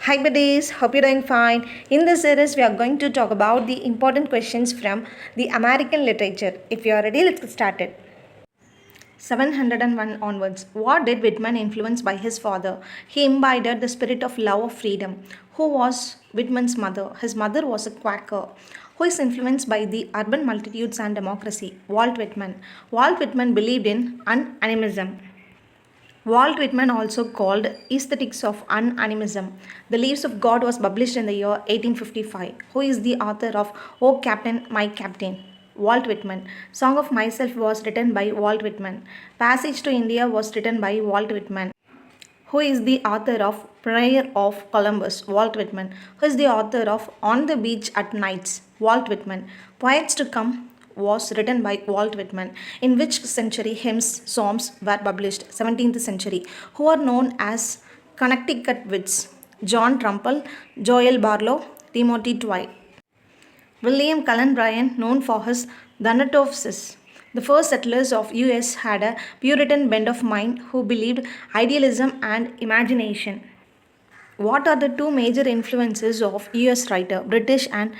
Hi buddies, hope you're doing fine. In this series, we are going to talk about the important questions from the American literature. If you are ready, let's get started. 701 onwards. What did Whitman influence by his father? He imbibed the spirit of love of freedom. Who was Whitman's mother? His mother was a Quaker. Who is influenced by the urban multitudes and democracy? Walt Whitman. Walt Whitman believed in unanimism. Walt Whitman also called Aesthetics of Unanimism. The Leaves of God was published in the year 1855. Who is the author of O Captain, My Captain? Walt Whitman. Song of Myself was written by Walt Whitman. Passage to India was written by Walt Whitman. Who is the author of Prayer of Columbus? Walt Whitman. Who is the author of On the Beach at Nights? Walt Whitman. Poets to Come was written by Walt Whitman. In which century hymns, psalms were published? 17th century. Who are known as Connecticut wits? John Trumbull, Joel Barlow, Timothy Twy. William Cullen Bryant, known for his Thanatos. The first settlers of US had a Puritan bent of mind who believed idealism and imagination. What are the two major influences of US writer, British and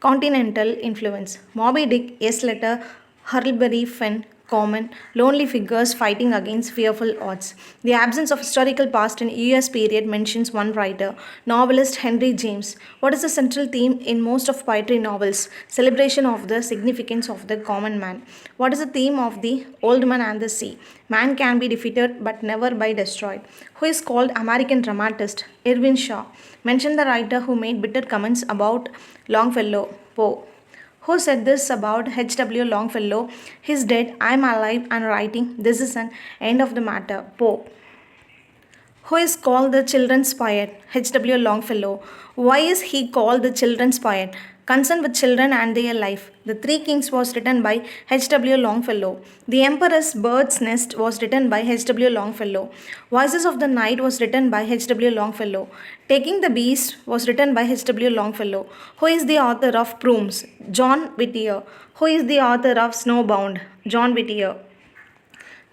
continental influence? Moby Dick, Yes Letter, Huckleberry Finn, Common, lonely figures fighting against fearful odds. The absence of historical past in US period mentions one writer, novelist Henry James. What is the central theme in most of poetry novels? Celebration of the significance of the common man. What is the theme of the Old Man and the Sea? Man can be defeated but never by destroyed. Who is called American dramatist? Irvin Shaw. Mention the writer who made bitter comments about Longfellow, Poe. Who said this about H.W. Longfellow? He's dead, I'm alive and writing. This is an end of the matter. Poe. Who is called the children's poet? H.W. Longfellow. Why is he called the children's poet? Concerned with children and their life. The Three Kings was written by H.W. Longfellow. The Emperor's Bird's Nest was written by H.W. Longfellow. Voices of the Night was written by H.W. Longfellow. Taking the Beast was written by H.W. Longfellow. Who is the author of Brooms? John Whittier. Who is the author of Snowbound? John Whittier.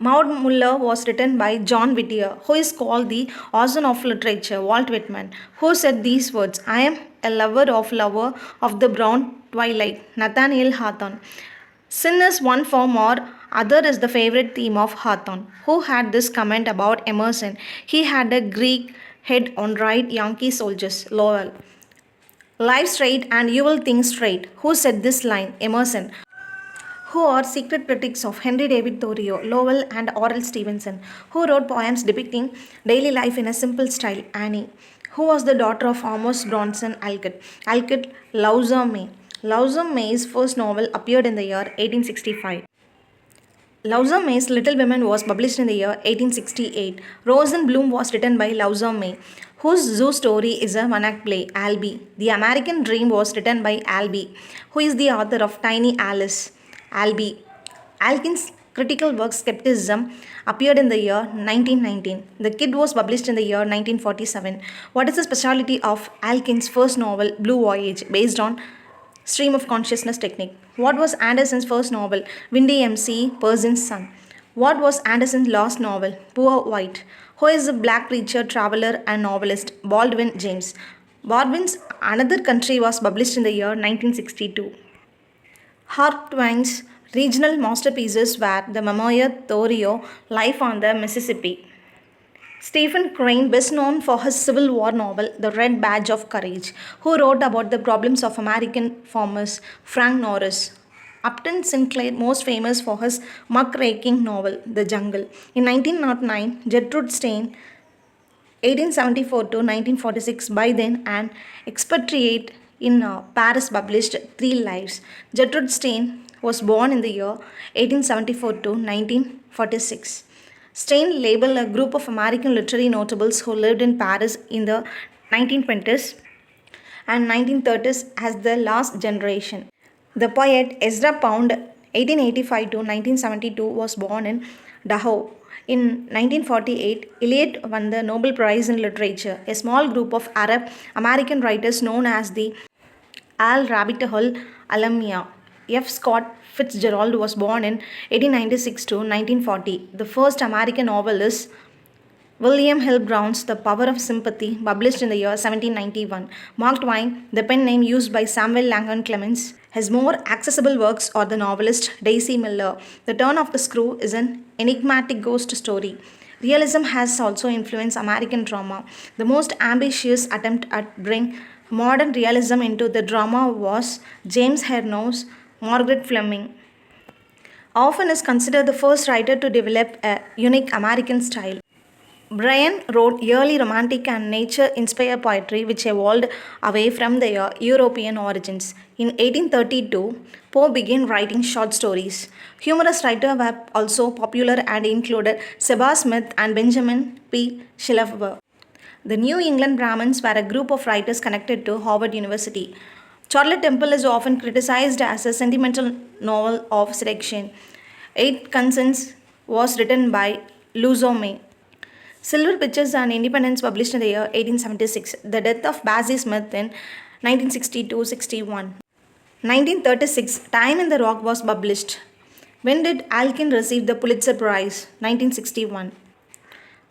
Maud Muller was written by John Whittier, who is called the Ozone of literature, Walt Whitman, who said these words, I am a lover of the brown twilight, Nathaniel Hawthorne. Sin is one form or other is the favorite theme of Hawthorne, who had this comment about Emerson. He had a Greek head on right Yankee soldiers, Lowell. Live straight and you will think straight. Who said this line? Emerson. Who are secret critics of Henry David Thoreau, Lowell, and Oral Stevenson, who wrote poems depicting daily life in a simple style, Annie, who was the daughter of Amos Bronson Alcott, Louisa May. Louisa May's first novel appeared in the year 1865. Louisa May's Little Women was published in the year 1868. Rose in Bloom was written by Louisa May, whose zoo story is a one-act play, Albee. The American Dream was written by Albee, who is the author of Tiny Alice. Albee. Alkin's critical work Skepticism appeared in the year 1919. The Kid was published in the year 1947. What is the specialty of Alkin's first novel, Blue Voyage, based on stream of consciousness technique? What was Anderson's first novel, Windy MC, Persian's Son? What was Anderson's last novel, Poor White? Who is a black preacher, traveler, and novelist, Baldwin James? Baldwin's Another Country was published in the year 1962. Mark Twain's regional masterpieces were the memoir Thoreau, Life on the Mississippi. Stephen Crane, best known for his Civil War novel The Red Badge of Courage, who wrote about the problems of American farmers, Frank Norris. Upton Sinclair, most famous for his muckraking novel The Jungle. In 1909, Gertrude Stein 1874 to 1946, by then an expatriate in Paris, published Three Lives. Gertrude Stein was born in the year 1874 to 1946. Stein labeled a group of American literary notables who lived in Paris in the 1920s and 1930s as the last generation. The poet Ezra Pound 1885 to 1972 was born in Dachau. In 1948, Eliot won the Nobel Prize in Literature. A small group of Arab American writers known as the Al Rabbit Hole alumni. F. Scott Fitzgerald was born in 1896 to 1940. The first American novelist William Hill Brown's The Power of Sympathy, published in the year 1791. Mark Twain, the pen name used by Samuel Langham Clemens. His more accessible works are the novelist Daisy Miller. The Turn of the Screw is an enigmatic ghost story. Realism has also influenced American drama. The most ambitious attempt at bring modern realism into the drama was James Harnow's Margaret Fleming. Often is considered the first writer to develop a unique American style. Bryan wrote early romantic and nature-inspired poetry which evolved away from their European origins. In 1832, Poe began writing short stories. Humorous writers were also popular and included Seba Smith and Benjamin P. Shillaber. The New England Brahmins were a group of writers connected to Harvard University. Charlotte Temple is often criticized as a sentimental novel of seduction. Eight Consents was written by Luzo May. Silver Pictures and Independence, published in the year 1876. The Death of Bessie Smith in 1962-61. 1936, Time in the Rock was published. When did Alkin receive the Pulitzer Prize? 1961.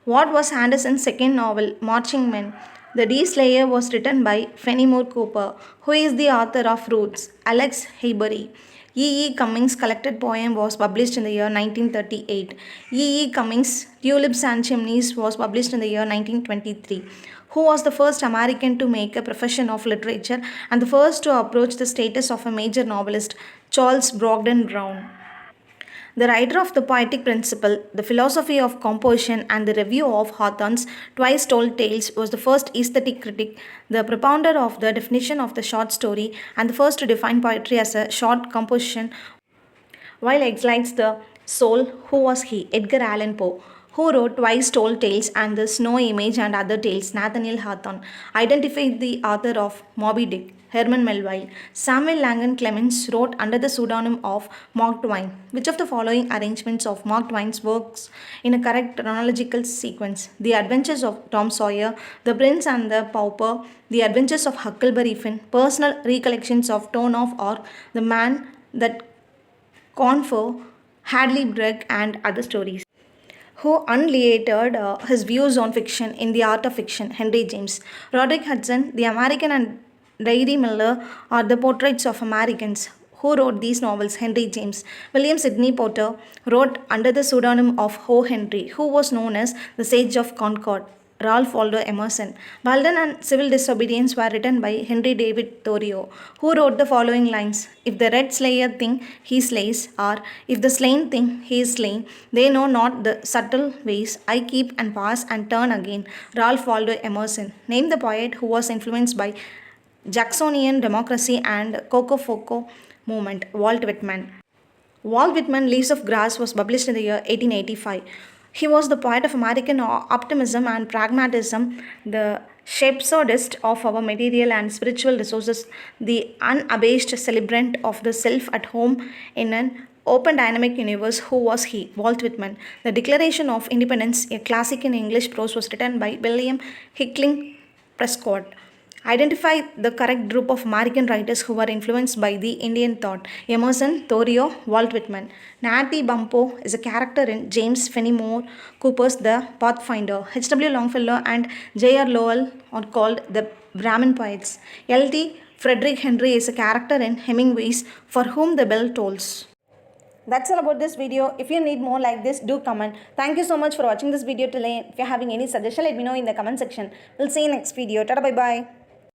What was Anderson's second novel, Marching Men? The Dee Slayer was written by Fenimore Cooper, who is the author of Roots, Alex Haybury. E. E. Cummings' collected poem was published in the year 1938. E. E. Cummings' Tulips and Chimneys was published in the year 1923. Who was the first American to make a profession of literature and the first to approach the status of a major novelist? Charles Brogden Brown. The writer of The Poetic Principle, The Philosophy of Composition, and the Review of Hawthorne's Twice Told Tales was the first aesthetic critic, the propounder of the definition of the short story, and the first to define poetry as a short composition while excites the soul. Who was he? Edgar Allan Poe. Who wrote Twice Told Tales and The Snow Image and Other Tales? Nathaniel Hawthorne. Identified the author of Moby Dick. Herman Melville. Samuel Langham Clemens wrote under the pseudonym of Mark Twain. Which of the following arrangements of Mark Twain's works in a correct chronological sequence? The Adventures of Tom Sawyer, The Prince and the Pauper, The Adventures of Huckleberry Finn, Personal Recollections of Joan of Arc, The Man That Confer, Hadley Bragg, and Other Stories. Who unliated his views on fiction in The Art of Fiction? Henry James. Roderick Hudson, The American, and Diary Miller are the portraits of Americans. Who wrote these novels? Henry James. William Sidney Porter wrote under the pseudonym of O. Henry, who was known as the Sage of Concord. Ralph Waldo Emerson. Walden and Civil Disobedience were written by Henry David Thoreau, who wrote the following lines: If the red slayer think he slays, or if the slain think he is slain, they know not the subtle ways I keep and pass and turn again. Ralph Waldo Emerson. Name the poet who was influenced by Jacksonian democracy and Rococo movement. Walt Whitman. Walt Whitman Leaves of Grass was published in the year 1885. He was the poet of American optimism and pragmatism, the shepherdist of our material and spiritual resources, the unabashed celebrant of the self at home in an open dynamic universe. Who was he? Walt Whitman. The Declaration of Independence, a classic in English prose, was written by William Hickling Prescott. Identify the correct group of American writers who were influenced by the Indian thought. Emerson, Thoreau, Walt Whitman. Natty Bumppo is a character in James Fenimore Cooper's The Pathfinder. H.W. Longfellow and J.R. Lowell are called the Brahmin poets. L.T. Frederick Henry is a character in Hemingway's For Whom the Bell Tolls. That's all about this video. If you need more like this, do comment. Thank you so much for watching this video till end. If you're having any suggestion, let me know in the comment section. We'll see you next video. Tada, bye bye.